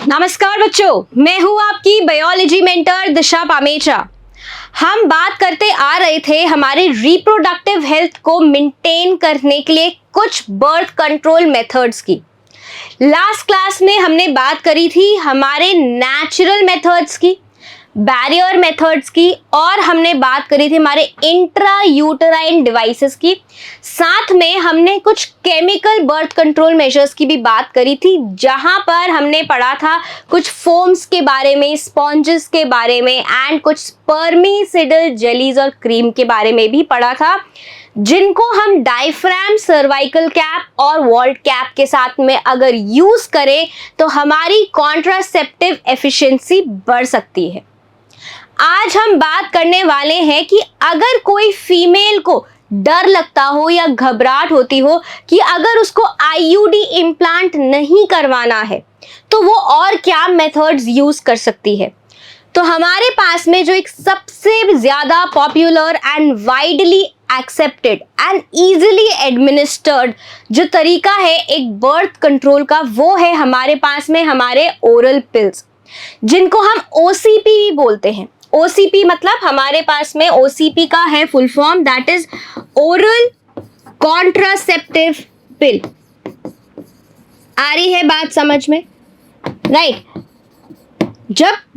नमस्कार बच्चों, मैं हूं आपकी बायोलॉजी मेंटर दिशा पामेचा। हम बात करते आ रहे थे हमारे रिप्रोडक्टिव हेल्थ को मेंटेन करने के लिए कुछ बर्थ कंट्रोल मेथड्स की। लास्ट क्लास में हमने बात करी थी हमारे नेचुरल मेथड्स की, बैरियर मेथड्स की, और हमने बात करी थी हमारे इंट्रा यूटराइन डिवाइसेस की। साथ में हमने कुछ केमिकल बर्थ कंट्रोल मेजर्स की भी बात करी थी, जहां पर हमने पढ़ा था कुछ फोम्स के बारे में, स्पॉन्जेस के बारे में, एंड कुछ स्पर्मिसिडल जेलीज और क्रीम के बारे में भी पढ़ा था, जिनको हम डायफ्राम, सर्वाइकल कैप और वॉल्ट कैप के साथ में अगर यूज करें तो हमारी कॉन्ट्रासेप्टिव एफिशिएंसी बढ़ सकती है। आज हम बात करने वाले हैं कि अगर कोई फीमेल को डर लगता हो या घबराहट होती हो कि अगर उसको आईयूडी इम्प्लांट नहीं करवाना है तो वो और क्या मेथड्स यूज कर सकती है। तो हमारे पास में जो एक सबसे ज्यादा popular and widely accepted and easily administered जो तरीका है एक बर्थ कंट्रोल का, वो है हमारे पास में हमारे ओरल पिल्स, जिनको हम ओसीपी बोलते हैं। ओसीपी मतलब हमारे पास में ओसीपी का है full form, that is oral contraceptive pill. आ रही है बात समझ में? राइट।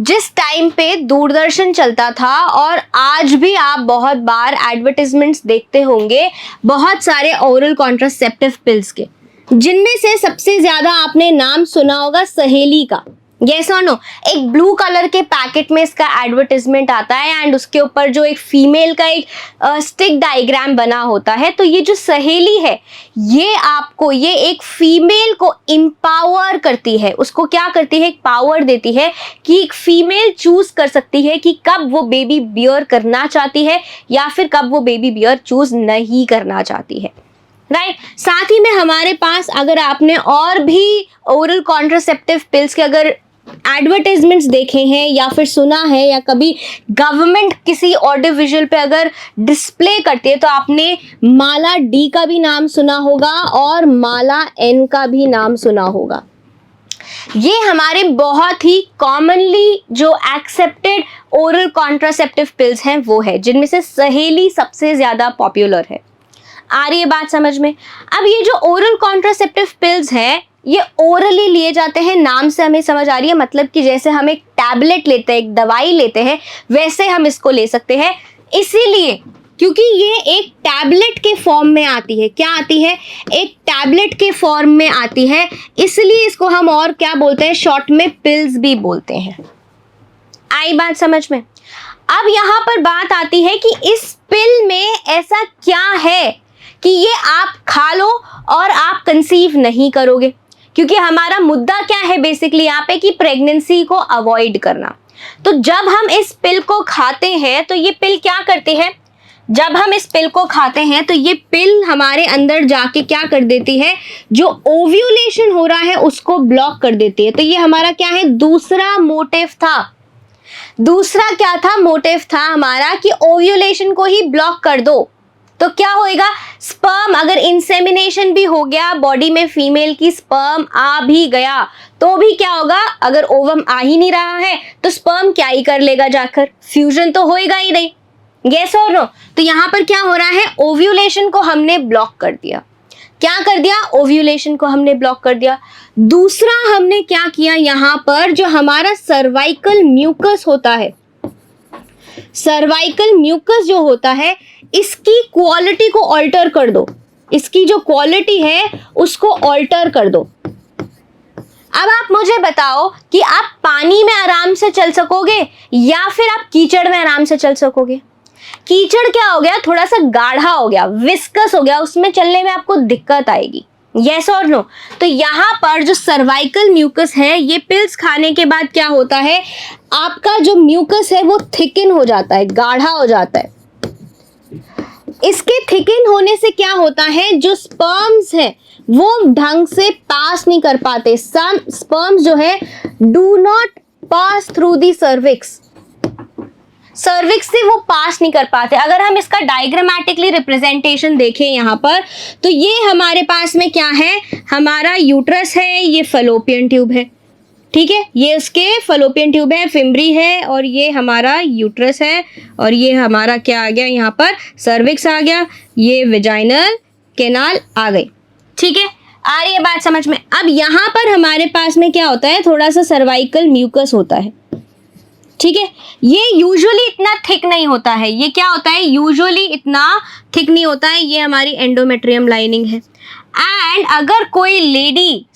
जिस टाइम पे दूरदर्शन चलता था, और आज भी आप बहुत बार एडवर्टाइजमेंट्स देखते होंगे बहुत सारे ओरल कॉन्ट्रासेप्टिव पिल्स के, जिनमें से सबसे ज्यादा आपने नाम सुना होगा सहेली का। यस और नो? एक ब्लू कलर के पैकेट में इसका एडवर्टाइजमेंट आता है एंड उसके ऊपर जो एक फीमेल का एक स्टिक डायग्राम बना होता है। तो ये जो सहेली है, ये एक फीमेल को एम्पावर करती है, उसको क्या करती है, एक पावर देती है कि एक फीमेल चूज कर सकती है कि कब वो बेबी बियर करना चाहती है या फिर कब वो बेबी बियर चूज नहीं करना चाहती है। राइट। साथ ही में हमारे पास अगर आपने और भी ओरल कॉन्ट्रासेप्टिव पिल्स के अगर एडवर्टाइजमेंट्स देखे हैं या फिर सुना है, या कभी गवर्नमेंट किसी ऑडियो विजुअल पे अगर डिस्प्ले करती है, तो आपने माला डी का भी नाम सुना होगा और माला एन का भी नाम सुना होगा। ये हमारे बहुत ही कॉमनली जो एक्सेप्टेड ओरल कॉन्ट्रासेप्टिव पिल्स हैं वो है, जिनमें से सहेली सबसे ज्यादा पॉपुलर है। आ रही है बात समझ में? अब ये जो ओरल कॉन्ट्रासेप्टिव पिल्स हैं, ये ओरली लिए जाते हैं, नाम से हमें समझ आ रही है, मतलब कि जैसे हम एक टैबलेट लेते हैं, एक दवाई लेते हैं, वैसे हम इसको ले सकते हैं। इसीलिए क्योंकि ये एक टैबलेट के फॉर्म में आती है, क्या आती है, एक टैबलेट के फॉर्म में आती है, इसलिए इसको हम और क्या बोलते हैं, शॉर्ट में पिल्स भी बोलते हैं। आई बात समझ में? अब यहाँ पर बात आती है कि इस पिल में ऐसा क्या है कि ये आप खा लो और आप कंसीव नहीं करोगे, क्योंकि हमारा मुद्दा क्या है बेसिकली यहाँ पे कि प्रेगनेंसी को अवॉइड करना। तो जब हम इस पिल को खाते हैं तो ये पिल क्या करती है, जब हम इस पिल को खाते हैं तो ये पिल हमारे अंदर जाके क्या कर देती है, जो ओव्यूलेशन हो रहा है उसको ब्लॉक कर देती है। तो ये हमारा क्या है, दूसरा मोटिव था। दूसरा क्या था, मोटिव था हमारा कि ओव्यूलेशन को ही ब्लॉक कर दो। तो क्या होएगा, स्पर्म अगर इंसेमिनेशन भी हो गया बॉडी में, फीमेल की स्पर्म आ भी गया तो भी क्या होगा, अगर ओवम आ ही नहीं रहा है तो स्पर्म क्या ही कर लेगा, जाकर फ्यूजन तो होएगा ही नहीं। यस और नो? तो यहाँ पर क्या हो रहा है, ओव्यूलेशन को हमने ब्लॉक कर दिया। क्या कर दिया, ओव्यूलेशन को हमने ब्लॉक कर दिया। दूसरा हमने क्या किया, यहाँ पर जो हमारा सर्वाइकल म्यूकस होता है, सर्वाइकल म्यूकस जो होता है, इसकी क्वालिटी को ऑल्टर कर दो, इसकी जो क्वालिटी है उसको ऑल्टर कर दो। अब आप मुझे बताओ कि आप पानी में आराम से चल सकोगे या फिर आप कीचड़ में आराम से चल सकोगे? कीचड़ क्या हो गया, थोड़ा सा गाढ़ा हो गया, विस्कस हो गया, उसमें चलने में आपको दिक्कत आएगी। यस और नो? तो यहाँ पर जो सर्वाइकल म्यूकस है, ये पिल्स खाने के बाद क्या होता है, आपका जो म्यूकस है वो थिकन हो जाता है, गाढ़ा हो जाता है। इसके थिकन होने से क्या होता है, जो स्पर्म्स है वो ढंग से पास नहीं कर पाते। सम स्पर्म्स जो है do not pass through the cervix, cervix से वो पास नहीं कर पाते। अगर हम इसका डायग्रामेटिकली रिप्रेजेंटेशन देखें यहाँ पर, तो ये हमारे पास में क्या है, हमारा यूट्रस है, ये फलोपियन ट्यूब है। ठीक है, ये उसके फलोपियन ट्यूब है, फिम्बरी है, और ये हमारा यूट्रस है, और ये हमारा क्या आ गया यहाँ पर, सर्विक्स आ गया, ये वेजाइनल कैनाल आ गई। ठीक है, आ रही है बात समझ में। अब यहाँ पर हमारे पास में क्या होता है, थोड़ा सा सर्वाइकल म्यूकस होता है। ठीक है, ये यूजुअली इतना थिक नहीं होता है, ये क्या होता है, यूजुअली इतना थिक नहीं होता है, ये हमारी एंडोमेट्रियम लाइनिंग है। एंड अगर कोई लेडी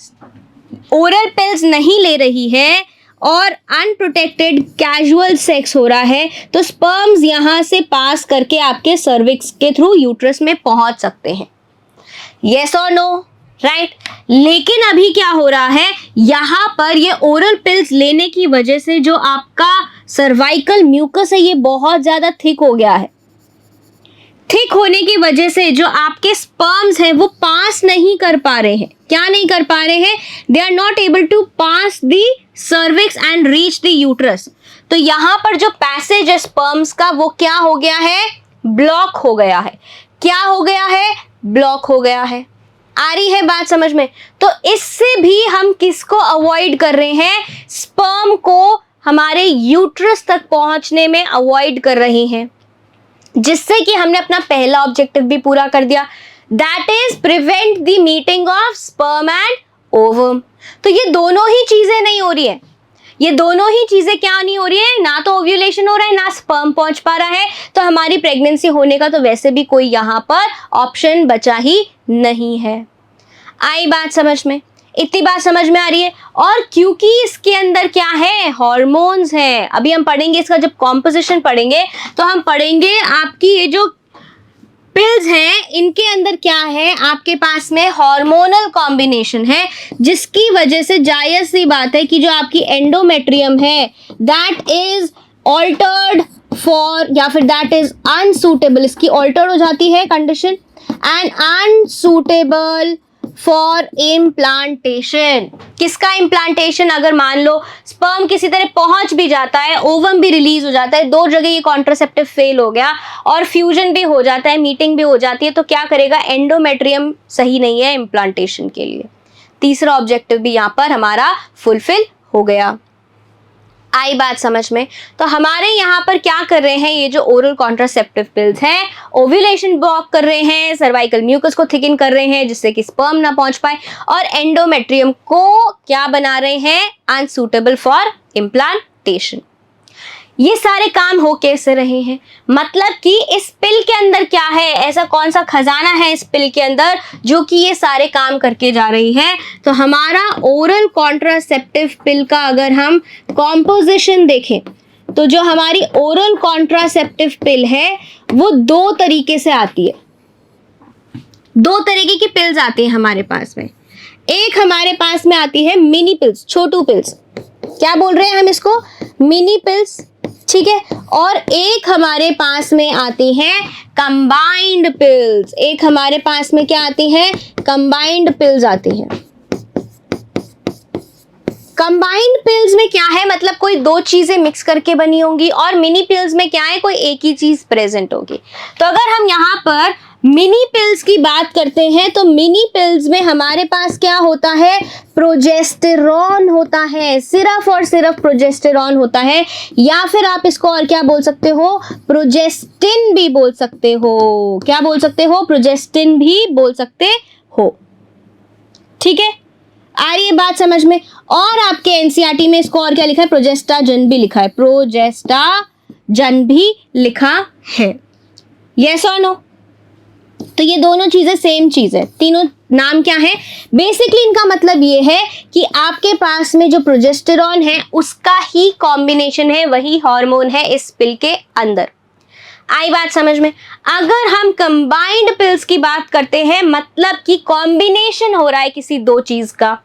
ओरल पिल्स नहीं ले रही है और अनप्रोटेक्टेड कैजुअल सेक्स हो रहा है, तो स्पर्म्स यहाँ से पास करके आपके सर्विक्स के थ्रू यूट्रस में पहुंच सकते हैं। यस और नो, राइट। लेकिन अभी क्या हो रहा है, यहाँ पर ये ओरल पिल्स लेने की वजह से जो आपका सर्वाइकल म्यूकस है ये बहुत ज़्यादा थिक हो गया है। थिक होने की वजह से जो आपके स्पर्म्स हैं वो पास नहीं कर पा रहे हैं। क्या नहीं कर पा रहे हैं, they are not able to pass the cervix and reach the uterus. तो यहाँ पर जो पैसेज है स्पर्म्स का वो क्या हो गया है, ब्लॉक हो गया है। क्या हो गया है, ब्लॉक हो गया है। आ रही है बात समझ में। तो इससे भी हम किसको अवॉइड कर रहे हैं, स्पर्म को हमारे यूट्रस तक पहुंचने में अवॉइड कर रहे हैं, जिससे कि हमने अपना पहला ऑब्जेक्टिव भी पूरा कर दिया, that is prevent the meeting of sperm and ovum. तो ये दोनों ही चीजें नहीं हो रही है, ये दोनों ही चीजें क्या नहीं हो रही है, ना तो ओव्यूलेशन हो रहा है ना स्पर्म पहुंच पा रहा है, तो हमारी प्रेगनेंसी होने का तो वैसे भी कोई यहाँ पर ऑप्शन बचा ही नहीं है। आई बात समझ में, इतनी बात समझ में आ रही है। और क्योंकि इसके अंदर क्या है, हॉर्मोन्स हैं। अभी हम पढ़ेंगे इसका, जब कॉम्पोजिशन पढ़ेंगे तो हम पढ़ेंगे आपकी ये जो पिल्स हैं इनके अंदर क्या है, आपके पास में हार्मोनल कॉम्बिनेशन है, जिसकी वजह से जायज़ सी बात है कि जो आपकी एंडोमेट्रियम है दैट इज ऑल्टर्ड फॉर, या फिर दैट इज अनसूटेबल, इसकी ऑल्टर्ड हो जाती है condition, and unsuitable for implantation. किसका इम्प्लांटेशन, अगर मान लो स्पर्म किसी तरह पहुंच भी जाता है, ओवम भी रिलीज हो जाता है, दो जगह ये कॉन्ट्रासेप्टिव फेल हो गया और फ्यूजन भी हो जाता है, मीटिंग भी हो जाती है, तो क्या करेगा, एंडोमेट्रियम सही नहीं है इम्प्लांटेशन के लिए। तीसरा ऑब्जेक्टिव भी यहाँ पर हमारा फुलफिल हो गया। आई बात समझ में। तो हमारे यहाँ पर क्या कर रहे हैं, ये जो ओरल कॉन्ट्रासेप्टिव पिल्स हैं ओव्यूलेशन ब्लॉक कर रहे हैं, सर्वाइकल म्यूकस को थिकन कर रहे हैं जिससे कि स्पर्म ना पहुंच पाए, और एंडोमेट्रियम को क्या बना रहे हैं, अनसूटेबल फॉर इम्प्लांटेशन। ये सारे काम हो कैसे रहे हैं, मतलब कि इस पिल के अंदर क्या है, ऐसा कौन सा खजाना है इस पिल के अंदर जो कि ये सारे काम करके जा रही है। तो हमारा ओरल कॉन्ट्रासेप्टिव पिल का अगर हम कॉम्पोजिशन देखें तो जो हमारी ओरल कॉन्ट्रासेप्टिव पिल है वो दो तरीके से आती है, दो तरीके की पिल्स आती है हमारे पास में। एक हमारे पास में आती है मिनी पिल्स, छोटू पिल्स, क्या बोल रहे हैं हम इसको, मिनी पिल्स, ठीक है। और एक हमारे पास में आती हैं कंबाइंड पिल्स, एक हमारे पास में क्या आती है, कंबाइंड पिल्स आती हैं। कंबाइंड पिल्स में क्या है, मतलब कोई दो चीजें मिक्स करके बनी होंगी, और मिनी पिल्स में क्या है, कोई एक ही चीज प्रेजेंट होगी। तो अगर हम यहाँ पर मिनी पिल्स की बात करते हैं तो मिनी पिल्स में हमारे पास क्या होता है, प्रोजेस्टेरॉन होता है, सिर्फ और सिर्फ प्रोजेस्टेरॉन होता है, या फिर आप इसको और क्या बोल सकते हो, प्रोजेस्टिन भी बोल सकते हो। क्या बोल सकते हो, प्रोजेस्टिन भी बोल सकते हो, ठीक है। आ रही है बात समझ में। और आपके एनसीईआरटी में इसको और क्या लिखा है, प्रोजेस्टाजन भी लिखा है, प्रोजेस्टाजन भी लिखा है। यस और नो। तो ये दोनों चीजें सेम चीज है, तीनों नाम क्या है, बेसिकली इनका मतलब ये है कि आपके पास में जो प्रोजेस्टेरॉन है उसका ही कॉम्बिनेशन है, वही हार्मोन है इस पिल के अंदर। आई बात समझ में। अगर हम कंबाइंड पिल्स की बात करते हैं, मतलब कि कॉम्बिनेशन हो रहा है किसी दो चीज का,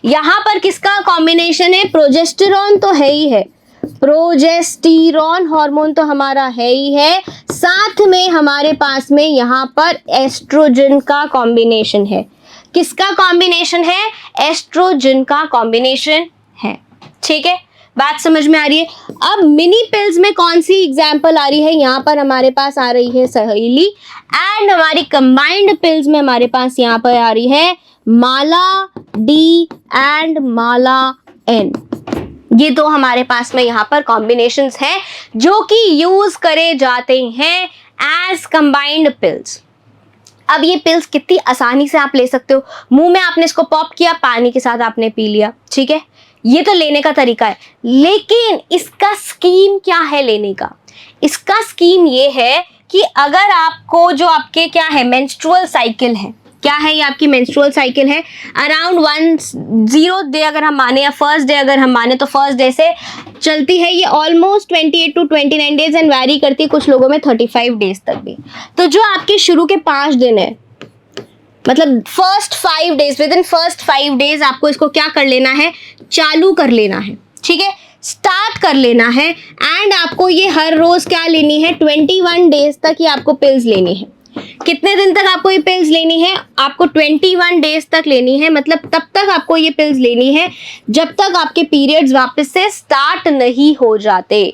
यहां पर किसका कॉम्बिनेशन है, प्रोजेस्टेरॉन तो है ही है, प्रोजेस्टेरॉन हार्मोन तो हमारा है ही है, साथ में हमारे पास में यहाँ पर एस्ट्रोजन का कॉम्बिनेशन है। किसका कॉम्बिनेशन है, एस्ट्रोजन का कॉम्बिनेशन है, ठीक है। बात समझ में आ रही है। अब मिनी पिल्स में कौन सी एग्जांपल आ रही है, यहाँ पर हमारे पास आ रही है सहेली, एंड हमारी कंबाइंड पिल्स में हमारे पास यहाँ पर आ रही है माला डी एंड माला एन। ये तो हमारे पास में यहाँ पर कॉम्बिनेशंस हैं जो कि यूज करे जाते हैं एज कंबाइंड पिल्स। अब ये पिल्स कितनी आसानी से आप ले सकते हो, मुंह में आपने इसको पॉप किया, पानी के साथ आपने पी लिया, ठीक है, ये तो लेने का तरीका है। लेकिन इसका स्कीम क्या है लेने का? इसका स्कीम ये है कि अगर आपको जो आपके क्या है मेंस्ट्रुअल साइकिल है, क्या है ये आपकी मेंस्ट्रुअल साइकिल है, अराउंड 10 डे अगर हम माने या फर्स्ट डे अगर हम माने, तो फर्स्ट डे से चलती है ये almost 28 to 29 days and vary करती है कुछ लोगों में 35 डेज तक भी। तो जो आपके शुरू के 5 दिन है, मतलब first 5 days, with in first 5 days आपको इसको क्या कर लेना है, चालू कर लेना है, ठीक है, स्टार्ट कर लेना है। एंड आपको ये हर रोज क्या लेनी है, 21 डेज तक ये आपको पिल्स लेनी है। कितने दिन तक आपको ये पिल्स लेनी है? आपको 21 डेज तक लेनी है, मतलब तब तक आपको ये पिल्स लेनी है जब तक आपके पीरियड्स वापस से स्टार्ट नहीं हो जाते,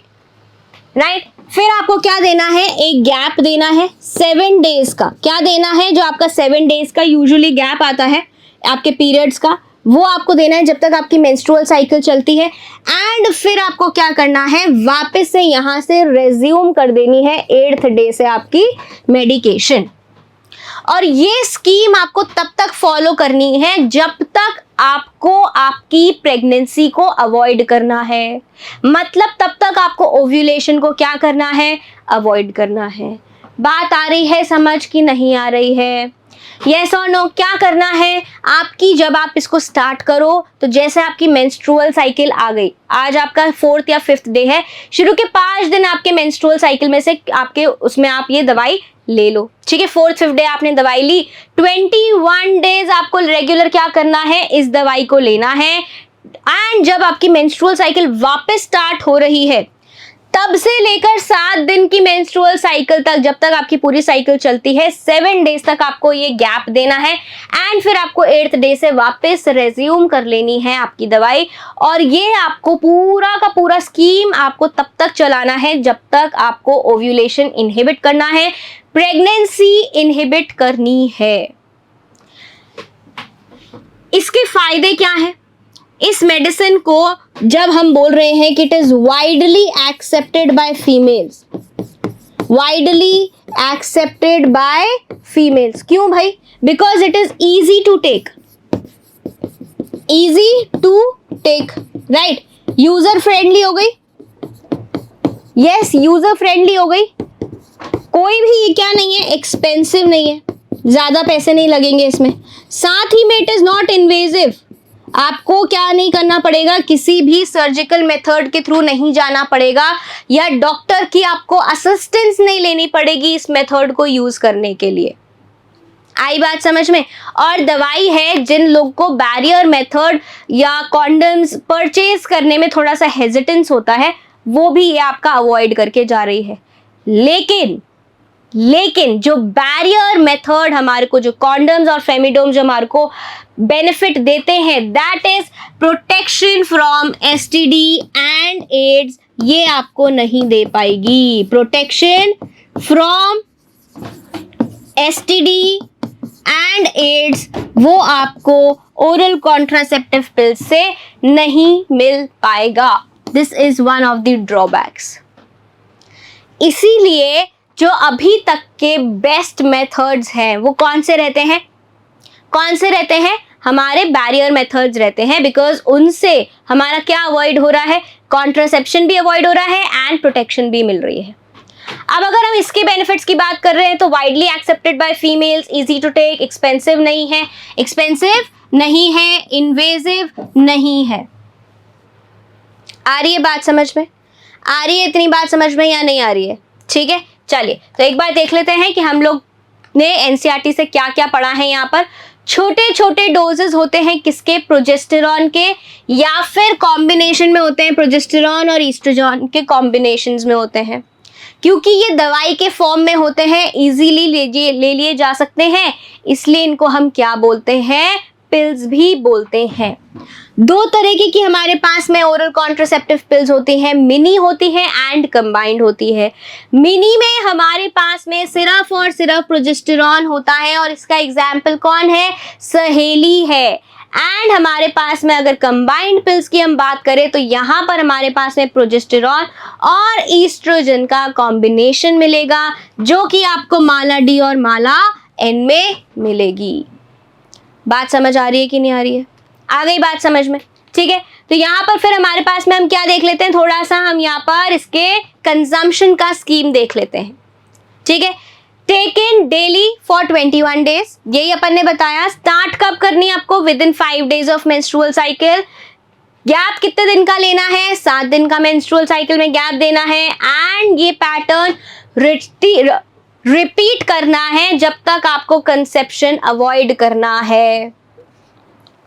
राइट। फिर आपको क्या देना है, एक गैप देना है 7 डेज का। क्या देना है? जो आपका 7 डेज का यूजुअली गैप आता है आपके पीरियड्स का, वो आपको देना है जब तक आपकी मेंस्ट्रुअल साइकिल चलती है। एंड फिर आपको क्या करना है, वापस से यहाँ से रेज्यूम कर देनी है 8th डे से आपकी मेडिकेशन। और ये स्कीम आपको तब तक फॉलो करनी है जब तक आपको आपकी प्रेगनेंसी को अवॉइड करना है, मतलब तब तक आपको ओव्यूलेशन को क्या करना है, अवॉइड करना है। बात आ रही है समझ की नहीं आ रही है? यस और नो? क्या करना है आपकी, जब आप इसको स्टार्ट करो तो जैसे आपकी मेंस्ट्रुअल साइकिल आ गई, आज आपका 4th या 5th डे है, शुरू के 5 दिन आपके मेंस्ट्रुअल साइकिल में से आपके उसमें आप ये दवाई ले लो, ठीक है। 4th 5th डे आपने दवाई ली, 21 डेज आपको रेगुलर क्या करना है, इस दवाई को लेना है। एंड जब आपकी मेंस्ट्रुअल साइकिल वापस स्टार्ट हो रही है, तब से लेकर 7 दिन की मेंस्ट्रुअल साइकिल तक, जब तक आपकी पूरी साइकिल चलती है, 7 डेज तक आपको ये गैप देना है। एंड फिर आपको 8th डे से वापस रेज्यूम कर लेनी है आपकी दवाई। और ये आपको पूरा का पूरा स्कीम आपको तब तक चलाना है जब तक आपको ओव्यूलेशन इनहिबिट करना है, प्रेगनेंसी इनहिबिट करनी है। इसके फायदे क्या हैं? इस मेडिसिन को जब हम बोल रहे हैं कि it is widely accepted by females, widely accepted by females, क्यों भाई? Because it is easy to take, easy to take, right. User friendly हो गई, यस यूजर फ्रेंडली हो गई। कोई भी ये क्या नहीं है, एक्सपेंसिव नहीं है, ज्यादा पैसे नहीं लगेंगे इसमें। साथ ही में इट इज नॉट इन्वेजिव, आपको क्या नहीं करना पड़ेगा, किसी भी सर्जिकल मेथड के थ्रू नहीं जाना पड़ेगा, या डॉक्टर की आपको असिस्टेंस नहीं लेनी पड़ेगी इस मेथड को यूज करने के लिए। आई बात समझ में? और दवाई है, जिन लोग को बैरियर मेथड या कॉन्डम्स परचेज करने में थोड़ा सा हेजिटेंस होता है, वो भी ये आपका अवॉइड करके जा रही है। लेकिन जो बैरियर मेथड हमारे को, जो कॉन्डम्स और फेमिडोम जो हमारे को बेनिफिट देते हैं, that is protection from STD and AIDS, ये आपको नहीं दे पाएगी। Protection from STD and AIDS वो आपको ओरल कॉन्ट्रासेप्टिव पिल्स से नहीं मिल पाएगा। This is one of the drawbacks. इसीलिए जो अभी तक के बेस्ट मेथड्स हैं वो कौन से रहते हैं? कौन से रहते हैं? हमारे बैरियर मेथड्स रहते हैं, बिकॉज उनसे हमारा क्या अवॉइड हो रहा है, कॉन्ट्रासेप्शन भी अवॉइड हो रहा है एंड प्रोटेक्शन भी मिल रही है। अब अगर हम इसके बेनिफिट्स की बात कर रहे हैं तो widely accepted by females, easy to take, expensive नहीं है, इन्वेजिव नहीं है। आ रही है बात समझ में? आ रही है इतनी बात समझ में या नहीं आ रही है? ठीक है, चलिए तो एक बार देख लेते हैं कि हम लोग ने एनसीईआरटी से क्या क्या पढ़ा है। यहाँ पर छोटे छोटे डोजेस होते हैं किसके, प्रोजेस्टेरॉन के, या फिर कॉम्बिनेशन में होते हैं, प्रोजेस्टेरॉन और ईस्ट्रोजन के कॉम्बिनेशंस में होते हैं। क्योंकि ये दवाई के फॉर्म में होते हैं, इजीली ले लिए जा सकते हैं, इसलिए इनको हम क्या बोलते हैं, पिल्स भी बोलते हैं। 2 तरह की हमारे पास में ओरल कॉन्ट्रासेप्टिव पिल्स होती हैं, मिनी होती है एंड कंबाइंड होती है। मिनी में हमारे पास में सिर्फ और सिर्फ प्रोजेस्टेरॉन होता है, और इसका एग्जाम्पल कौन है, सहेली है। एंड हमारे पास में अगर कंबाइंड पिल्स की हम बात करें तो यहाँ पर हमारे पास में प्रोजेस्टेरॉन और ईस्ट्रोजन का कॉम्बिनेशन मिलेगा, जो कि आपको माला डी और माला एन में मिलेगी। बात समझ आ रही है कि नहीं आ रही है? आ गई बात समझ में? ठीक है, तो यहाँ पर फिर हमारे पास में हम क्या देख लेते हैं, थोड़ा सा हम यहाँ पर इसके कंजम्पशन का स्कीम देख लेते हैं। ठीक है, टेकन डेली फॉर 21 डेज, यही अपन ने बताया। स्टार्ट कब करनी है आपको? With in 5 days of menstrual cycle. Gap कितने दिन का लेना है? 7 दिन का मेंस्ट्रुअल साइकिल में गैप देना है। एंड ये पैटर्न रिपीट करना है जब तक आपको कंसेप्शन अवॉइड करना है।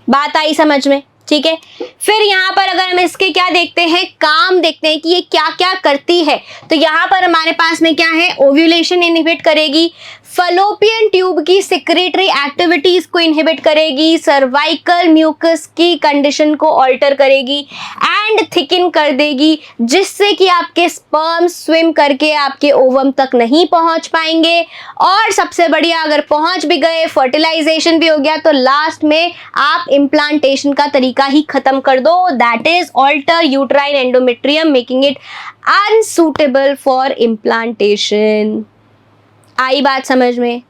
बात आई समझ में? ठीक है, फिर यहाँ पर अगर हम इसके क्या देखते हैं, काम देखते हैं कि ये क्या क्या करती है, तो यहाँ पर हमारे पास में क्या है, ओव्यूलेशन इनहिबिट करेगी, फलोपियन ट्यूब की सेक्रेटरी एक्टिविटीज को इनहिबिट करेगी, सर्वाइकल म्यूकस की कंडीशन को ऑल्टर करेगी एंड थिकन कर देगी, जिससे कि आपके स्पर्म स्विम करके आपके ओवम तक नहीं पहुंच पाएंगे। और सबसे बढ़िया, अगर पहुंच भी गए, फर्टिलाइजेशन भी हो गया, तो लास्ट में आप इम्प्लांटेशन का तरीका ही खत्म कर दो, that is alter uterine endometrium, making it unsuitable for implantation. आई बात समझ में?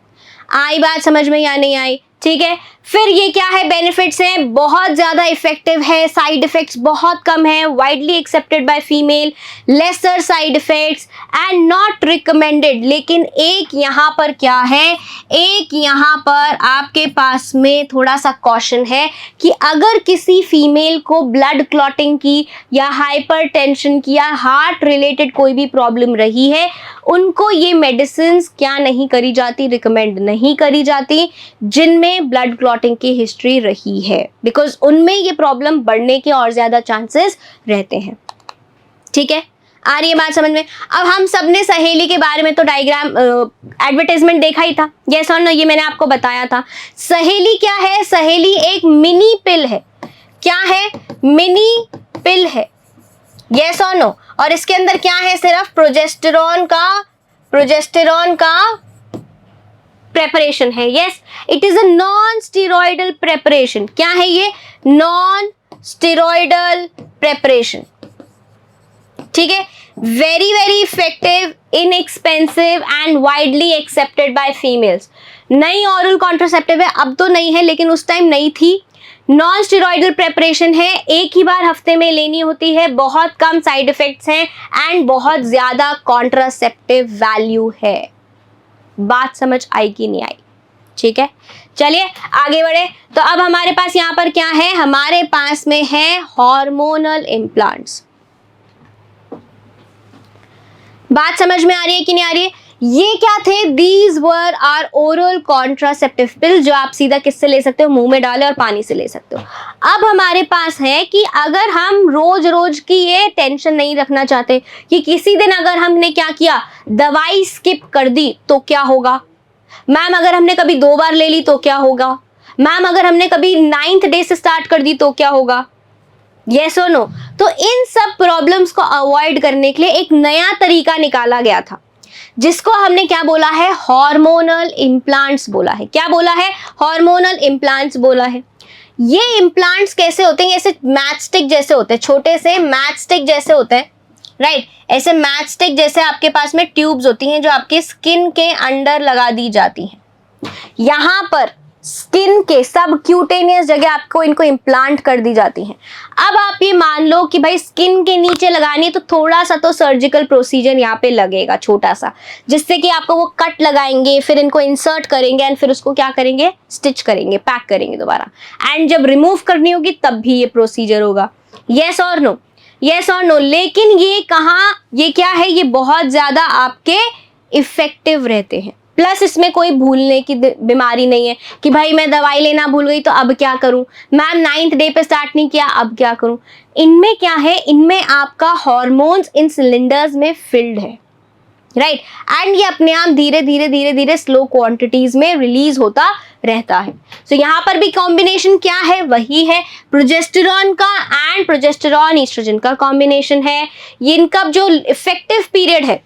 आई बात समझ में या नहीं आई? ठीक है, फिर ये क्या है, बेनिफिट्स हैं, बहुत ज़्यादा इफेक्टिव है, साइड इफेक्ट्स बहुत कम है, widely accepted by female, laser side effects and not recommended. लेकिन एक यहाँ पर क्या है, एक यहाँ पर आपके पास में थोड़ा सा कॉशन है कि अगर किसी फीमेल को ब्लड क्लॉटिंग की या हाइपरटेंशन की या हार्ट रिलेटेड कोई भी प्रॉब्लम रही है, उनको ये मेडिसिन क्या नहीं करी जाती, रिकमेंड नहीं करी जाती, जिनमें ब्लड क्लॉटिंग की हिस्ट्री रही है, बिकॉज उनमें ये प्रॉब्लम बढ़ने के और ज्यादा चांसेस रहते हैं। ठीक है, आ रही है बात समझ में? अब हम सबने सहेली के बारे में तो डायग्राम एडवर्टाइजमेंट देखा ही था, यस और नो, ये मैंने आपको बताया था। सहेली क्या है? सहेली एक मिनी पिल है। क्या है? मिनी पिल है, यस और नो। और इसके अंदर क्या है? सिर्फ प्रोजेस्टेरॉन का प्रेपरेशन है। Yes, it is a non steroidal preparation. क्या है ये? Non steroidal preparation. ठीक है, very very effective, inexpensive and widely accepted by females. नई ऑरल कॉन्ट्रासेप्टिव है, अब तो नहीं है लेकिन उस टाइम नहीं थी। नॉन स्टेरॉइडल प्रेपरेशन है, एक ही बार हफ्ते में लेनी होती है, बहुत कम साइड इफेक्ट्स हैं एंड बहुत ज्यादा कॉन्ट्रासेप्टिव वैल्यू है। बात समझ आई कि नहीं आई? ठीक है, चलिए आगे बढ़े। तो अब हमारे पास यहाँ पर क्या है, हमारे पास में है हार्मोनल इम्प्लांट्स। बात समझ में आ रही है कि नहीं आ रही है? ये क्या थे? These were are oral contraceptive pill, जो आप सीधा किससे ले सकते हो, मुंह में डाले और पानी से ले सकते हो। अब हमारे पास है कि अगर हम रोज रोज की ये टेंशन नहीं रखना चाहते कि किसी दिन अगर हमने क्या किया, दवाई स्किप कर दी तो क्या होगा, मैम अगर हमने कभी 2 बार ले ली तो क्या होगा, मैम अगर हमने कभी 9th डे से स्टार्ट कर दी तो क्या होगा, यस और नो। तो इन सब प्रॉब्लम्स को अवॉइड करने के लिए एक नया तरीका निकाला गया था, जिसको हमने क्या बोला है, हार्मोनल इम्प्लांट्स बोला है। क्या बोला है? हार्मोनल इम्प्लांट्स बोला है। ये इम्प्लांट्स कैसे होते हैं? ऐसे मैच स्टिक जैसे होते हैं, छोटे से मैच स्टिक जैसे होते हैं, राइट। ऐसे मैच स्टिक जैसे आपके पास में ट्यूब्स होती हैं जो आपके स्किन के अंडर लगा दी जाती हैं। यहाँ पर स्किन के सब क्यूटेनियस जगह आपको इनको इम्प्लांट कर दी जाती हैं। अब आप ये मान लो कि भाई स्किन के नीचे लगानी है तो थोड़ा सा तो सर्जिकल प्रोसीजर यहाँ पे लगेगा, छोटा सा, जिससे कि आपको वो कट लगाएंगे, फिर इनको इंसर्ट करेंगे एंड फिर उसको क्या करेंगे, स्टिच करेंगे, पैक करेंगे दोबारा, एंड जब रिमूव करनी होगी तब भी ये प्रोसीजर होगा। यस और नो, यस और नो। लेकिन ये कहाँ, ये क्या है, ये बहुत ज्यादा आपके इफेक्टिव रहते हैं। प्लस इसमें कोई भूलने की बीमारी नहीं है कि भाई मैं दवाई लेना भूल गई तो अब क्या करूं, मैम 9th डे पे स्टार्ट नहीं किया अब क्या करूं। इनमें क्या है, इनमें आपका हार्मोन्स इन सिलेंडर्स में फिल्ड है, राइट, एंड ये अपने आप धीरे धीरे धीरे धीरे स्लो क्वांटिटीज में रिलीज होता रहता है। सो यहाँ पर भी कॉम्बिनेशन क्या है, वही है प्रोजेस्टेरॉन का एंड प्रोजेस्टेरॉन ईस्ट्रोजन का कॉम्बिनेशन है। ये इनका जो इफेक्टिव पीरियड है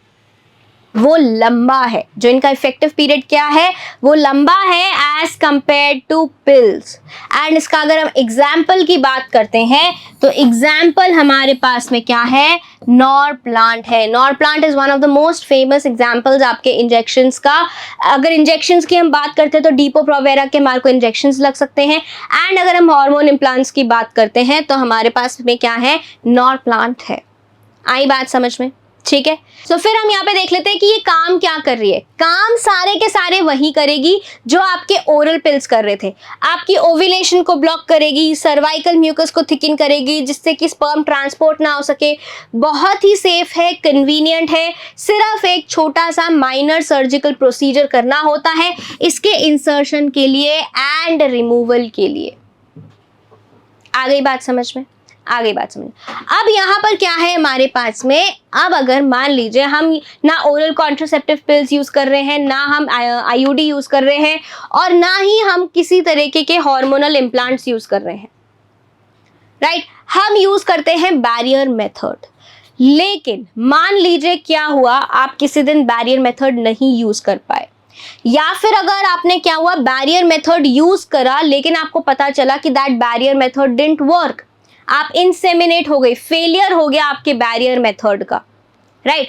वो लंबा है, जो इनका इफेक्टिव पीरियड क्या है, वो लंबा है as compare to pills. And इसका अगर हम एग्जाम्पल की बात करते हैं तो एग्जाम्पल हमारे पास में क्या है, नॉर प्लांट है। Nor plant is one of the most famous examples आपके इंजेक्शंस का। अगर इंजेक्शंस की हम बात करते हैं तो डीपो प्रोवेरा के हमारे को इंजेक्शंस लग सकते हैं। एंड अगर हम हार्मोन इम्प्लांट्स की बात करते हैं तो हमारे पास में क्या है, नॉर प्लांट है। आई बात समझ में? ठीक है, तो फिर हम यहाँ पे देख लेते हैं कि ये काम क्या कर रही है। काम सारे के सारे वही करेगी जो आपके ओरल पिल्स कर रहे थे। आपकी ओव्यूलेशन को ब्लॉक करेगी, सर्वाइकल म्यूकस को थिकन करेगी जिससे कि स्पर्म ट्रांसपोर्ट ना हो सके। बहुत ही सेफ है, कन्वीनियंट है। सिर्फ एक छोटा सा माइनर सर्जिकल प्रोसीजर करना होता है इसके इंसर्शन के लिए एंड रिमूवल के लिए। आ गई बात समझ में? आगे बात समझ। अब यहाँ पर क्या है हमारे पास में, अब अगर मान लीजिए हम ना ओरल कॉन्ट्रासेप्टिव पिल्स यूज कर रहे हैं, ना हम आईयूडी यूज कर रहे हैं, और ना ही हम किसी तरीके के हार्मोनल इम्प्लांट्स यूज कर रहे हैं, राइट? हम यूज करते हैं बैरियर मेथड। लेकिन मान लीजिए क्या हुआ, आप किसी दिन बैरियर मेथड नहीं यूज कर पाए, या फिर अगर आपने क्या हुआ, बैरियर मेथड यूज करा लेकिन आपको पता चला कि that barrier method didn't work, आप इंसेमिनेट हो गई, फेलियर हो गया आपके बैरियर मेथड का, राइट?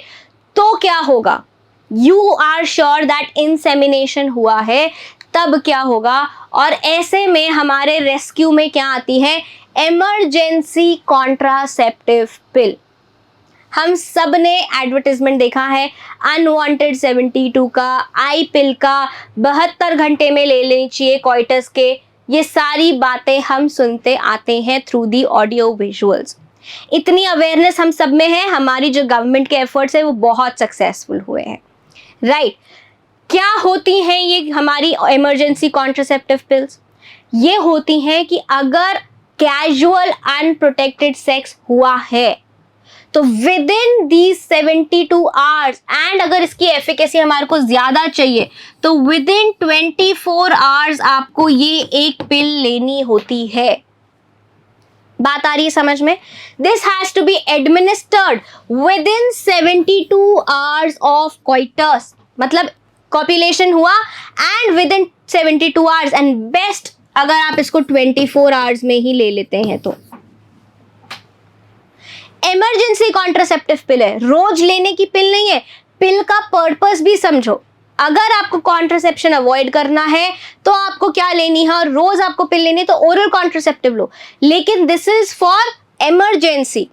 तो क्या होगा, you are sure that insemination हुआ है, तब क्या होगा, और ऐसे में हमारे रेस्क्यू में क्या आती है, इमरजेंसी कॉन्ट्रासेप्टिव पिल। हम सब ने एडवर्टाइजमेंट देखा है अनवांटेड 72 का, आई पिल का, 72 घंटे में ले लेनी चाहिए कोइटस के, ये सारी बातें हम सुनते आते हैं थ्रू दी ऑडियो विजुअल्स। इतनी अवेयरनेस हम सब में है, हमारी जो गवर्नमेंट के एफर्ट्स है वो बहुत सक्सेसफुल हुए हैं, राइट? क्या होती हैं ये हमारी इमरजेंसी कॉन्ट्रासेप्टिव पिल्स? ये होती हैं कि अगर कैजुअल अनप्रोटेक्टेड सेक्स हुआ है तो with in these 72 hours, and अगर इसकी एफिकेसी हमारे को ज्यादा चाहिए तो विद इन 24 आवर्स आपको ये एक पिल लेनी होती है। बात आ रही है समझ में? This has to be administered within 72 hours of coitus, मतलब कॉपुलेशन हुआ and within 72 hours, and best अगर आप इसको 24 आवर्स में ही ले लेते हैं तो। इमरजेंसी कॉन्ट्रासेप्टिव पिल है, रोज लेने की पिल नहीं है। पिल का पर्पस भी समझो, अगर आपको कॉन्ट्रासेप्शन अवॉइड करना है तो आपको क्या लेनी है, और रोज आपको पिल लेनी है तो ओरल कॉन्ट्रासेप्टिव लो। लेकिन दिस इज फॉर इमरजेंसी,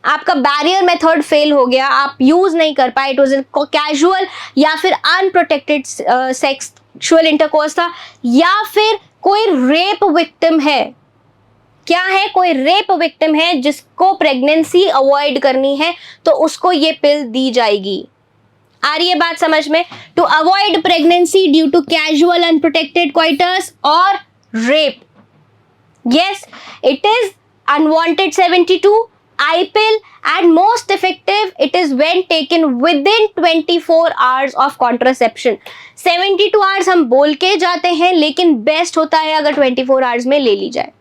आपका बैरियर मेथड फेल हो गया, आप यूज नहीं कर पाए, इट वाज कैजुअल या फिर अनप्रोटेक्टेड सेक्सुअल इंटरकोर्स था, या फिर कोई रेप विक्टिम है, क्या है, कोई रेप विक्टिम है जिसको प्रेगनेंसी अवॉइड करनी है, तो उसको ये पिल दी जाएगी। आ रही है बात समझ में? To avoid pregnancy due to casual unprotected coitus और rape. Yes, it is unwanted 72 I pill and most effective it is when taken within 24 hours of contraception. 72 hours हम बोल के जाते हैं, लेकिन बेस्ट होता है अगर 24 आवर्स में ले ली जाए।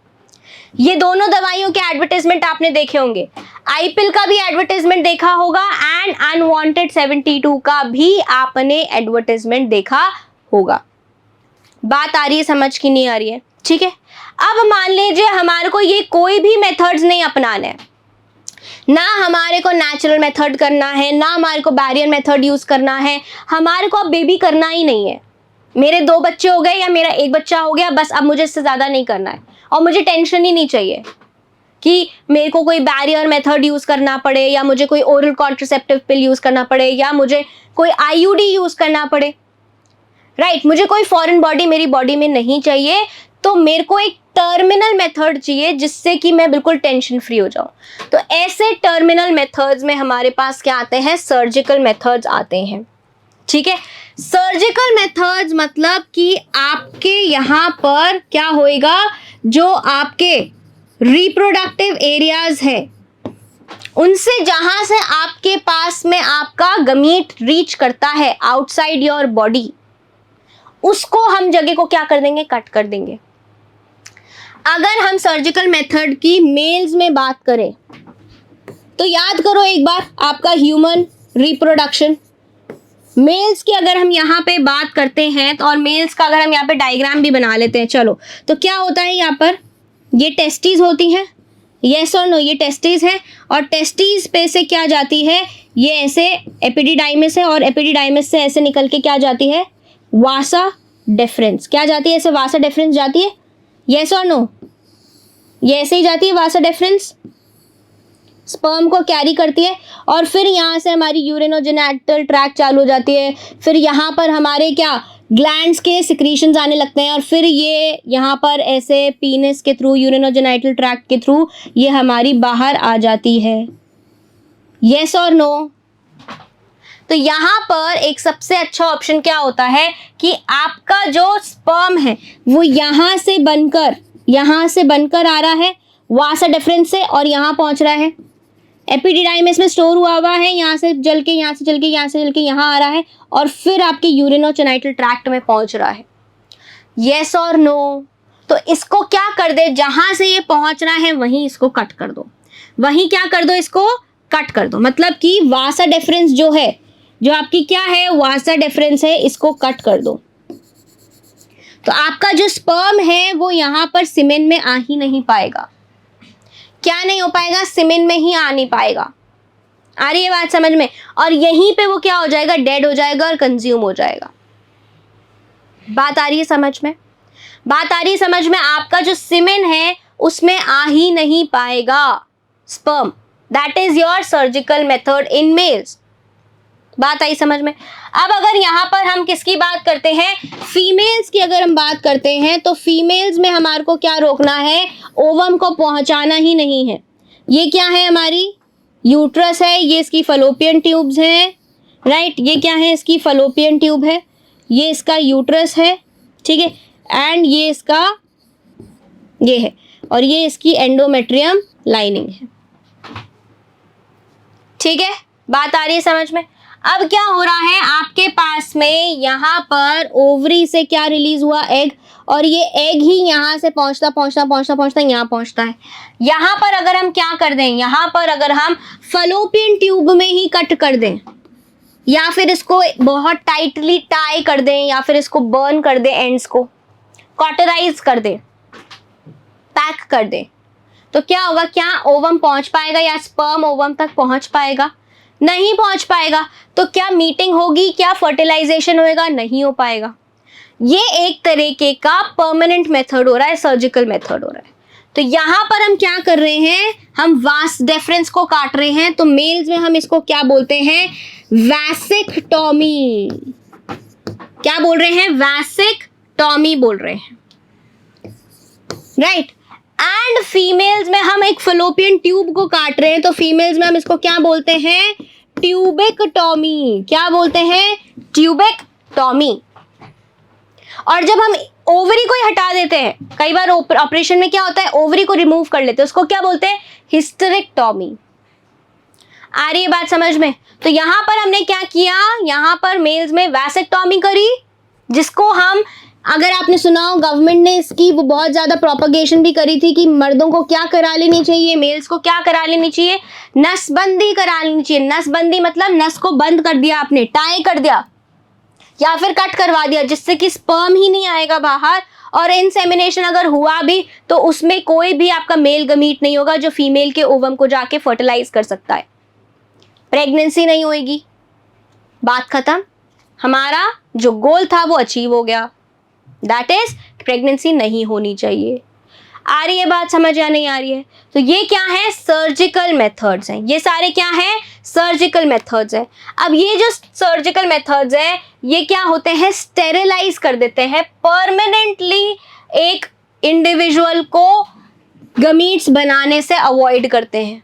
ये दोनों दवाइयों के एडवर्टाइजमेंट आपने देखे होंगे, आई पिल का भी एडवर्टाइजमेंट देखा होगा एंड अनवांटेड 72 का भी आपने एडवर्टाइजमेंट देखा होगा। बात आ रही है समझ की नहीं आ रही है? ठीक है, अब मान लीजिए हमारे को ये कोई भी मेथड्स नहीं अपनाना है, ना हमारे को नेचुरल मेथड करना है, ना हमारे को बैरियर मेथड यूज करना है, हमारे को अब बेबी करना ही नहीं है। मेरे 2 बच्चे हो गए या मेरा 1 बच्चा हो गया, बस अब मुझे इससे ज्यादा नहीं करना है, और मुझे टेंशन ही नहीं चाहिए कि मेरे को कोई बैरियर मेथड यूज करना पड़े, या मुझे कोई ओरल कॉन्ट्रासेप्टिव पिल यूज करना पड़े, या मुझे कोई आईयूडी यूज करना पड़े, राइट? मुझे कोई फॉरेन बॉडी मेरी बॉडी में नहीं चाहिए, तो मेरे को एक टर्मिनल मेथड चाहिए जिससे कि मैं बिल्कुल टेंशन फ्री हो जाऊं। तो ऐसे टर्मिनल मेथड्स में हमारे पास क्या आते हैं, सर्जिकल मेथड्स आते हैं। ठीक है, सर्जिकल मेथड्स मतलब कि आपके यहाँ पर क्या होएगा, जो आपके रिप्रोडक्टिव एरियाज है उनसे जहां से आपके पास में आपका गमीट रीच करता है आउटसाइड योर बॉडी, उसको हम जगह को क्या कर देंगे, कट कर देंगे। अगर हम सर्जिकल मेथड की मेल्स में बात करें तो याद करो एक बार आपका ह्यूमन रिप्रोडक्शन, मेल्स की अगर हम यहाँ पे बात करते हैं तो, और मेल्स का अगर हम यहाँ पे डायग्राम भी बना लेते हैं, चलो, तो क्या होता है यहाँ पर, ये टेस्टीज होती हैं, यस और नो, ये टेस्टीज है, और टेस्टीज पे से क्या जाती है, ये ऐसे एपिडिडाइमिस है, और एपिडिडाइमिस से ऐसे निकल के क्या जाती है, वासा डेफरेंस, क्या जाती है, ऐसे वासा डेफरेंस जाती है, यस और नो, ये ऐसे ही जाती है वासा डेफरेंस, स्पर्म को कैरी करती है, और फिर यहाँ से हमारी यूरिनोजेनिटल ट्रैक्ट चालू हो जाती है, फिर यहाँ पर हमारे क्या ग्लैंड्स के सिक्रीशंस आने लगते हैं, और फिर ये यहाँ पर ऐसे पीनिस के थ्रू, यूरिनोजेनिटल ट्रैक्ट के थ्रू ये हमारी बाहर आ जाती है, यस और नो। तो यहाँ पर एक सबसे अच्छा ऑप्शन क्या होता है कि आपका जो स्पर्म है वो यहाँ से बनकर आ रहा है वासा डेफरेंस से, और यहाँ पहुँच रहा है एपिडिडाइमिस में स्टोर हुआ है, यहाँ से चल के यहाँ आ रहा है, और फिर आपके यूरिनोजेनिटल ट्रैक्ट में पहुँच रहा है, यस और नो। तो इसको क्या कर दे, जहाँ से ये पहुँचना है वहीं इसको कट कर दो, इसको कट कर दो, मतलब कि वासा डेफरेंस जो है, जो आपकी क्या है, वासा डेफरेंस है, इसको कट कर दो। तो आपका जो स्पर्म है वो यहाँ पर सीमेन में आ ही नहीं पाएगा, क्या नहीं हो पाएगा, सीमेन में ही आ नहीं पाएगा। आ रही है बात समझ में? और यहीं पे वो क्या हो जाएगा, डेड हो जाएगा और कंज्यूम हो जाएगा। बात आ रही है समझ में? आपका जो सीमेन है उसमें आ ही नहीं पाएगा sperm, that is your surgical method in males. बात आई समझ में? अब अगर यहाँ पर हम किसकी बात करते हैं, फीमेल्स की अगर हम बात करते हैं, तो फीमेल्स में हमारे को क्या रोकना है, ओवम को पहुंचाना ही नहीं है। ये क्या है, हमारी यूट्रस है, ये इसकी फलोपियन ट्यूब्स हैं, राइट, ये क्या है, इसकी फलोपियन ट्यूब है, ये इसका यूट्रस है, ठीक है, एंड ये इसका ये है, और ये इसकी एंडोमेट्रियम लाइनिंग है, ठीक है। बात आ रही है समझ में? अब क्या हो रहा है, आपके पास में यहाँ पर ओवरी से क्या रिलीज हुआ, एग, और ये एग ही यहाँ से पहुँचता यहाँ पहुँचता है। यहाँ पर अगर हम क्या कर दें, यहाँ पर अगर हम फलोपियन ट्यूब में ही कट कर दें, या फिर इसको बहुत टाइटली टाई कर दें, या फिर इसको बर्न कर दें, एंड्स को कॉटराइज कर दें, पैक कर दें, तो क्या होगा, क्या ओवम पहुँच पाएगा या स्पर्म ओवम तक पहुँच पाएगा? नहीं पहुंच पाएगा। तो क्या मीटिंग होगी, क्या फर्टिलाइजेशन होएगा? नहीं हो पाएगा। ये एक तरीके का परमानेंट मेथड हो रहा है, सर्जिकल मेथड हो रहा है। तो यहाँ पर हम क्या कर रहे हैं, हम वास डेफरेंस को काट रहे हैं। तो मेल्स में हम इसको क्या बोलते हैं, वैसेक्टॉमी। क्या बोल रहे हैं, वैसेक्टॉमी बोल रहे हैं, राइट। एंड फीमेल्स में हम एक फलोपियन ट्यूब को काट रहे हैं, तो फीमेल्स में हम इसको क्या बोलते हैं, ट्यूबेक्टॉमी। क्या बोलते हैं, ट्यूबेक्टॉमी। और जब हम ओवरी को ही हटा देते हैं, कई बार ऑपरेशन में क्या होता है, ओवरी को रिमूव कर लेते हैं, उसको क्या बोलते हैं, हिस्टेरेक्टॉमी। आ रही है बात समझ में? तो यहां पर हमने क्या किया, यहां पर मेल्स में वैसेक्टॉमी करी, जिसको हम, अगर आपने सुना हो, गवर्नमेंट ने इसकी वो बहुत ज़्यादा प्रोपगेशन भी करी थी कि मर्दों को क्या करा लेनी चाहिए, मेल्स को क्या करा लेनी चाहिए, नसबंदी करा लेनी चाहिए। नसबंदी मतलब नस को बंद कर दिया आपने, टाई कर दिया या फिर कट करवा दिया, जिससे कि स्पर्म ही नहीं आएगा बाहर, और इंसेमिनेशन अगर हुआ भी तो उसमें कोई भी आपका मेल गमीट नहीं होगा जो फीमेल के ओवम को जाके फर्टिलाइज कर सकता है, प्रेगनेंसी नहीं होएगी। बात खत्म, हमारा जो गोल था वो अचीव हो गया, दैट इज प्रेगनेंसी नहीं होनी चाहिए। आ रही है बात समझ या नहीं आ रही है? तो ये क्या है, सर्जिकल मेथड्स हैं, ये सारे क्या हैं, सर्जिकल मेथड्स हैं। अब ये जो सर्जिकल मेथड्स हैं ये क्या होते हैं, स्टेरिलाइज कर देते हैं परमानेंटली, एक इंडिविजुअल को गमीट्स बनाने से अवॉइड करते हैं,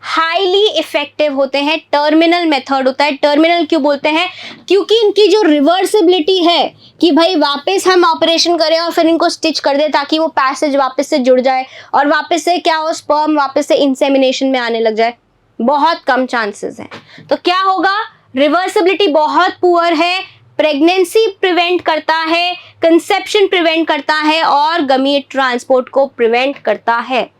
हाईली इफेक्टिव होते हैं। टर्मिनल मेथड होता है। टर्मिनल क्यों बोलते हैं, क्योंकि इनकी जो रिवर्सिबिलिटी है कि भाई वापस हम ऑपरेशन करें और फिर इनको स्टिच कर दें ताकि वो पैसेज वापस से जुड़ जाए और वापस से क्या हो, स्पर्म वापस से इंसेमिनेशन में आने लग जाए, बहुत कम चांसेस हैं। तो क्या होगा, रिवर्सिबिलिटी बहुत पुअर है, प्रेगनेंसी प्रिवेंट करता है, कंसेप्शन प्रिवेंट करता है और गमीट ट्रांसपोर्ट को प्रिवेंट करता है।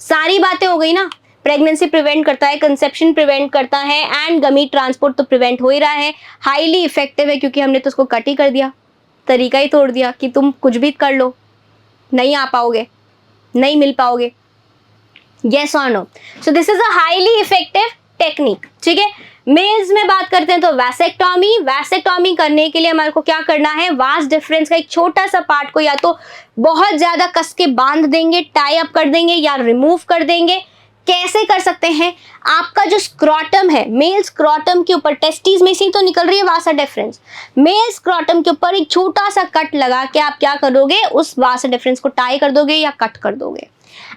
सारी बातें हो गई ना। प्रेगनेंसी प्रिवेंट करता है, कंसेप्शन प्रिवेंट करता है एंड गमीट ट्रांसपोर्ट तो प्रिवेंट हो ही रहा है। हाईली इफेक्टिव है क्योंकि हमने तो उसको कट ही कर दिया, तरीका ही तोड़ दिया कि तुम कुछ भी कर लो, नहीं आ पाओगे, नहीं मिल पाओगे। yes or no? So this is a highly effective technique, ठीक है। मेल्स में बात करते हैं तो वैसेक्टॉमी करने के लिए हमारे को क्या करना है, वास डिफरेंस का एक छोटा सा पार्ट को या तो बहुत ज्यादा कस के बांध देंगे, टाई अप कर देंगे या रिमूव कर देंगे। कैसे कर सकते हैं, आपका जो स्क्रॉटम है, मेल स्क्रॉटम के ऊपर, टेस्टिस में से तो निकल रही है वासा डिफरेंस, मेल स्क्रॉटम के ऊपर एक छोटा सा कट लगा के आप क्या करोगे, उस वासा डिफरेंस को टाई कर दोगे या कट कर दोगे।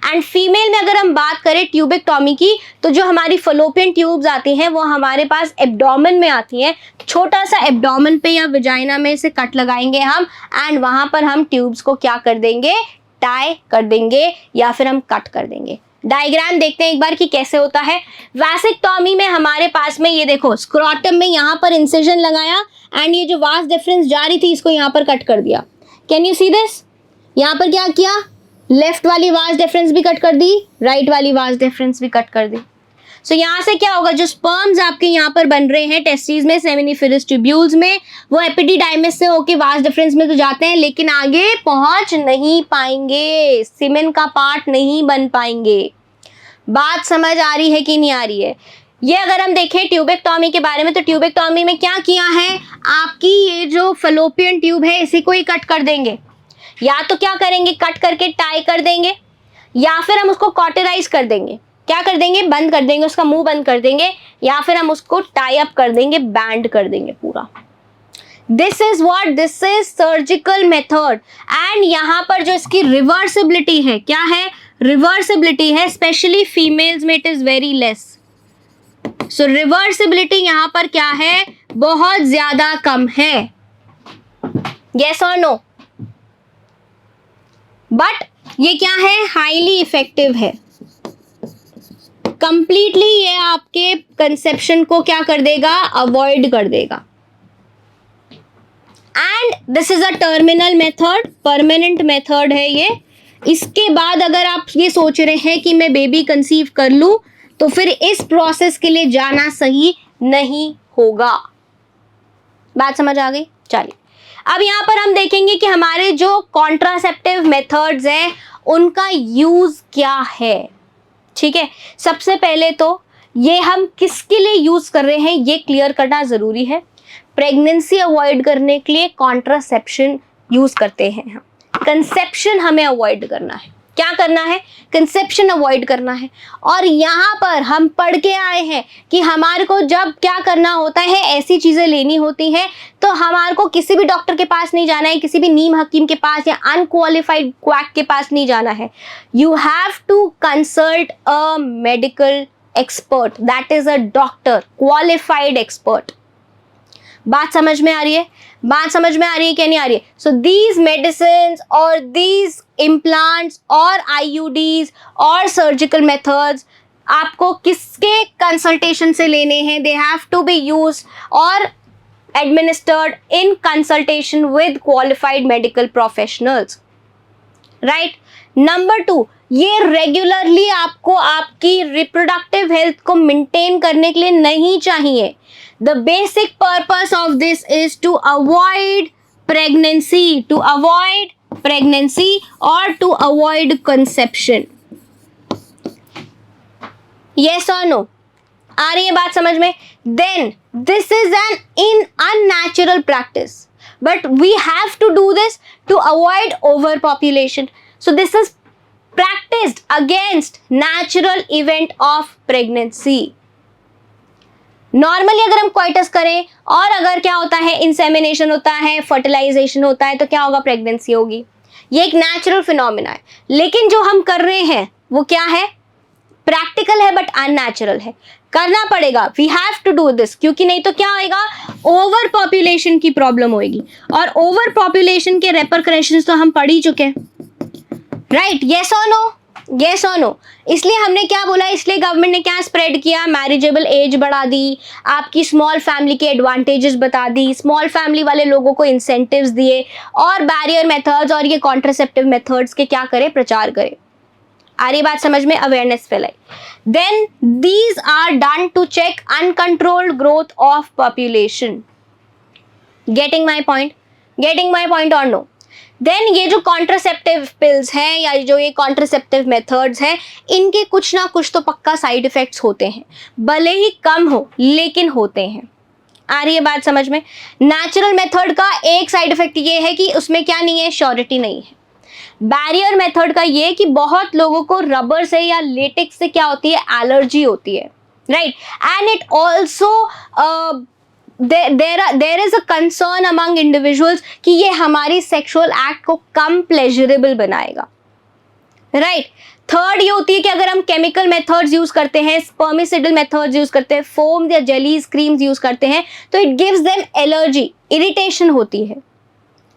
एंड फीमेल में अगर हम बात करें ट्यूबेक्टॉमी की, तो जो हमारी फलोपियन ट्यूब्स आती हैं वो हमारे पास एब्डोमेन में आती हैं। छोटा सा एब्डोमेन पे या विजाइना में से कट लगाएंगे हम एंड वहां पर हम ट्यूब्स को क्या कर देंगे, टाई कर देंगे या फिर हम कट कर देंगे। डायग्राम देखते हैं एक बार कि कैसे होता है। वैसेक्टॉमी में हमारे पास में ये देखो, स्क्रॉटम में यहाँ पर इंसिजन लगाया एंड ये जो वास डिफरेंस जा रही थी इसको यहाँ पर कट कर दिया। कैन यू सी दिस, यहाँ पर क्या किया, लेफ्ट वाली वास डिफरेंस भी कट कर दी, राइट वाली वास डिफरेंस भी कट कर दी। सो यहाँ से क्या होगा, जो स्पर्म्स आपके यहाँ पर बन रहे हैं टेस्टिस में, सेमिनिफेरस ट्यूब्यूल्स में, वो एपिडिडाइमिस से होके वास डिफरेंस में तो जाते हैं लेकिन आगे पहुंच नहीं पाएंगे, सीमेन का पार्ट नहीं बन पाएंगे। बात समझ आ रही है कि नहीं आ रही है। ये अगर हम देखें ट्यूबेक्टॉमी के बारे में, तो ट्यूबेक्टॉमी में क्या किया है, आपकी ये जो फलोपियन ट्यूब है इसी को ही कट कर देंगे, या तो क्या करेंगे, कट करके टाई कर देंगे या फिर हम उसको कॉटराइज कर देंगे, क्या कर देंगे, बंद कर देंगे, उसका मुंह बंद कर देंगे या फिर हम उसको टाई अप कर देंगे, बैंड कर देंगे पूरा। This is what, this is surgical method. And यहाँ पर जो इसकी रिवर्सिबिलिटी है, क्या है, रिवर्सिबिलिटी है, स्पेशली फीमेल्स में it is very less. So reversibility यहाँ पर क्या है, बहुत ज्यादा कम है। यस और नो, बट ये क्या है, हाईली इफेक्टिव है। कंप्लीटली ये आपके कंसेप्शन को क्या कर देगा, अवॉइड कर देगा। And this is a terminal method, permanent method है ये। इसके बाद अगर आप ये सोच रहे हैं कि मैं बेबी कंसीव कर लूं, तो फिर इस प्रोसेस के लिए जाना सही नहीं होगा। बात समझ आ गई, चलिए अब यहाँ पर हम देखेंगे कि हमारे जो कॉन्ट्रासेप्टिव मेथड्स हैं उनका यूज क्या है। ठीक है, सबसे पहले तो ये हम किसके लिए यूज कर रहे हैं ये क्लियर करना जरूरी है। प्रेगनेंसी अवॉइड करने के लिए कॉन्ट्रासेप्शन यूज करते हैं हम, कंसेप्शन हमें अवॉइड करना है। क्या करना है, कंसेप्शन अवॉइड करना है। और यहाँ पर हम पढ़ के आए हैं कि हमारे को जब क्या करना होता है, ऐसी चीजें लेनी होती हैं तो हमारे को किसी भी डॉक्टर के पास नहीं जाना है, किसी भी नीम हकीम के पास या अनक्वालिफाइड क्वैक के पास नहीं जाना है। You have to consult a medical expert, that is a doctor, qualified expert. बात समझ में आ रही है, बात समझ में आ रही है क्या नहीं आ रही है। सो दीज मेडिसिन और दीज इम्प्लांट्स और आईयूडीज और सर्जिकल मेथड्स आपको किसके कंसल्टेशन से लेने हैं, they have to be used और administered in consultation with qualified medical professionals, right. Number 2, ये रेगुलरली आपको आपकी रिप्रोडक्टिव हेल्थ को मेंटेन करने के लिए नहीं चाहिए। The basic purpose of this is to avoid pregnancy or to avoid conception. Yes or no? आ रही है बात समझ में? Then this is an unnatural practice, but we have to do this to avoid overpopulation. So this is practiced against natural event of pregnancy. Normally अगर हम coitus करें और अगर क्या होता है, इंसेमिनेशन होता है, फर्टिलाइजेशन होता है, तो क्या होगा, प्रेगनेंसी होगी। ये एक नेचुरल फिनोमिना है। लेकिन जो हम कर रहे हैं वो क्या है, प्रैक्टिकल है बट अननेचुरल है, करना पड़ेगा। We have to do this, क्योंकि नहीं तो क्या होएगा, ओवर पॉपुलेशन की प्रॉब्लम होएगी। और ओवर पॉपुलेशन के रेपरकशंस तो हम पढ़ ही चुके हैं, राइट। येस और नो, येस और नो। इसलिए हमने क्या बोला, इसलिए गवर्नमेंट ने क्या स्प्रेड किया, मैरिजेबल एज बढ़ा दी, आपकी स्मॉल फैमिली के एडवांटेजेस बता दी, स्मॉल फैमिली वाले लोगों को इंसेंटिव्स दिए और बैरियर मेथड्स और ये कॉन्ट्रासेप्टिव मेथड्स के क्या करे, प्रचार करे। आ रही बात समझ में, अवेयरनेस फैलाई। Then these are done to check uncontrolled growth of population. Getting my point और नो? देन ये जो कॉन्ट्रासेप्टिव पिल्स हैं या जो ये कॉन्ट्रासेप्टिव मेथड्स हैं, इनके कुछ ना कुछ तो पक्का साइड इफेक्ट्स होते हैं, भले ही कम हो लेकिन होते हैं। आ रही है बात समझ में? नेचुरल मेथड का एक साइड इफेक्ट ये है कि उसमें क्या नहीं है, श्योरिटी नहीं है। बैरियर मेथड का ये कि बहुत लोगों को रबर से या लेटेक्स से क्या होती है, एलर्जी होती है, right? And it also there is a concern among individuals कि ये हमारी सेक्सुअल एक्ट को कम प्लेजरेबल बनाएगा, राइट? थर्ड ये होती है कि अगर हम केमिकल मेथड्स यूज करते हैं, स्पर्मिसिडल मेथड्स यूज करते हैं, फोम या जेलीज, क्रीम्स यूज करते हैं, तो it gives them allergy, irritation होती है।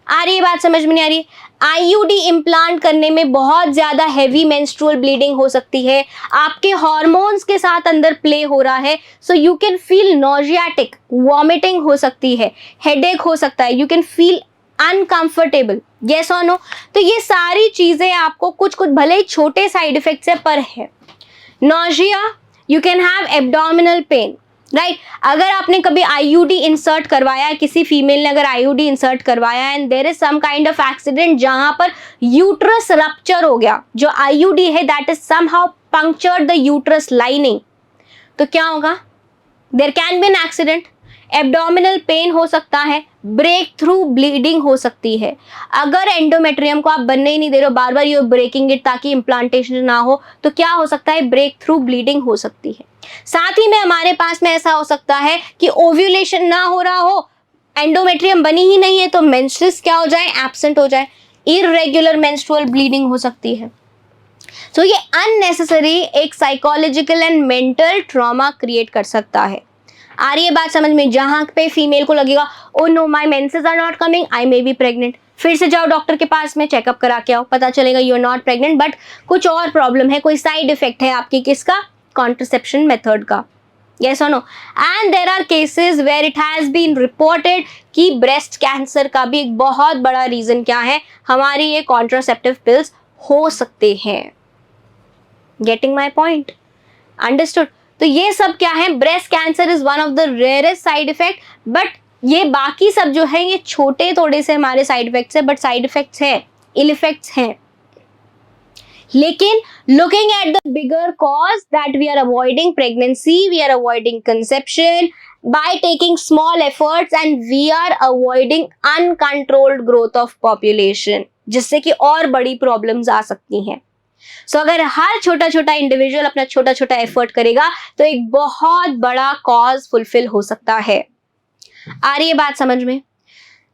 आ रही है बात समझ में नहीं आ रही? आईयूडी इम्प्लांट करने में बहुत ज्यादा हैवी मेंस्ट्रुअल ब्लीडिंग हो सकती है, आपके हार्मोन्स के साथ अंदर प्ले हो रहा है, so you can feel नॉजियाटिक, vomiting हो सकती है, हेडेक हो सकता है, you can feel uncomfortable, yes और नो? तो ये सारी चीजें आपको कुछ कुछ भले ही छोटे साइड इफेक्ट्स है पर है। Nausea, you can have abdominal pain, right? अगर आपने कभी आईयूडी इंसर्ट करवाया है, किसी फीमेल ने अगर आईयूडी इंसर्ट करवाया and there is some kind of accident जहां पर यूट्रस रप्चर हो गया, जो आईयूडी है that is somehow punctured the uterus lining, तो क्या होगा? There can be an accident, abdominal pain हो सकता है, ब्रेक थ्रू ब्लीडिंग हो सकती है। अगर एंडोमेट्रियम को आप बनने ही नहीं दे रहे हो, बार बार यू ब्रेकिंग इट ताकि इम्प्लांटेशन ना हो, तो क्या हो सकता है? ब्रेक थ्रू ब्लीडिंग हो सकती है। साथ ही में हमारे पास में ऐसा हो सकता है कि ओव्यूलेशन ना हो रहा हो, एंडोमेट्रियम बनी ही नहीं है, तो मेंस्ट्रुअस क्या हो जाए? एब्सेंट हो जाए, इररेगुलर मेंस्ट्रुअल ब्लीडिंग हो सकती है। सो ये अननेसेसरी एक psychological and mental trauma create कर सकता है। आ रही है बात समझ में? जहां पे फीमेल को लगेगा oh no my menses are not coming, I may be pregnant, फिर से जाओ डॉक्टर के पास में, चेकअप करा के आओ, पता चलेगा you are not pregnant but कुछ और प्रॉब्लम है, कोई साइड इफेक्ट है आपकी किसका? कॉन्ट्रासेप्शन मेथड का, yes or no? And there are cases where it has been reported कि ब्रेस्ट कैंसर का भी एक बहुत बड़ा रीजन क्या है? हमारी ये कॉन्ट्रासेप्टिव पिल्स हो सकते हैं। Getting my point? अंडरस्टूड? तो ये सब क्या है? Breast cancer is one of the rarest side effect, but ये बाकी सब जो है ये छोटे थोड़े से हमारे साइड इफेक्ट्स है, बट साइड इफेक्ट्स है, इल इफेक्ट्स हैं। लेकिन looking at the bigger cause that we are avoiding pregnancy, we are avoiding conception by taking small efforts and we are avoiding uncontrolled growth of population, जिससे कि और बड़ी problems आ सकती हैं। सो अगर हर छोटा छोटा इंडिविजुअल अपना छोटा छोटा एफर्ट करेगा तो एक बहुत बड़ा कॉज फुलफिल हो सकता है। आ रही है बात समझ में?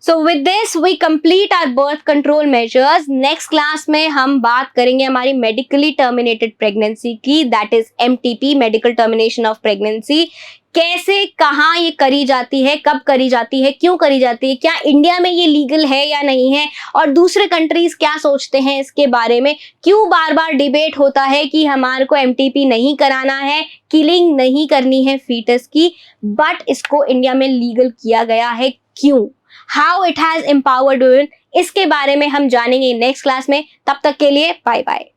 So with this we complete our birth control measures. Next class में हम बात करेंगे हमारी medically terminated pregnancy की, that is MTP, medical termination of pregnancy. कैसे, कहाँ ये करी जाती है, कब करी जाती है, क्यों करी जाती है, क्या इंडिया में ये लीगल है या नहीं है, और दूसरे कंट्रीज क्या सोचते हैं इसके बारे में, क्यों बार बार डिबेट होता है कि हमारे को MTP नहीं कराना है, किलिंग नहीं करनी है फीटस की, बट इसको इंडिया में लीगल किया गया है, क्यों, how it has empowered women, इसके बारे में हम जानेंगे नेक्स्ट क्लास में। तब तक के लिए बाय बाय।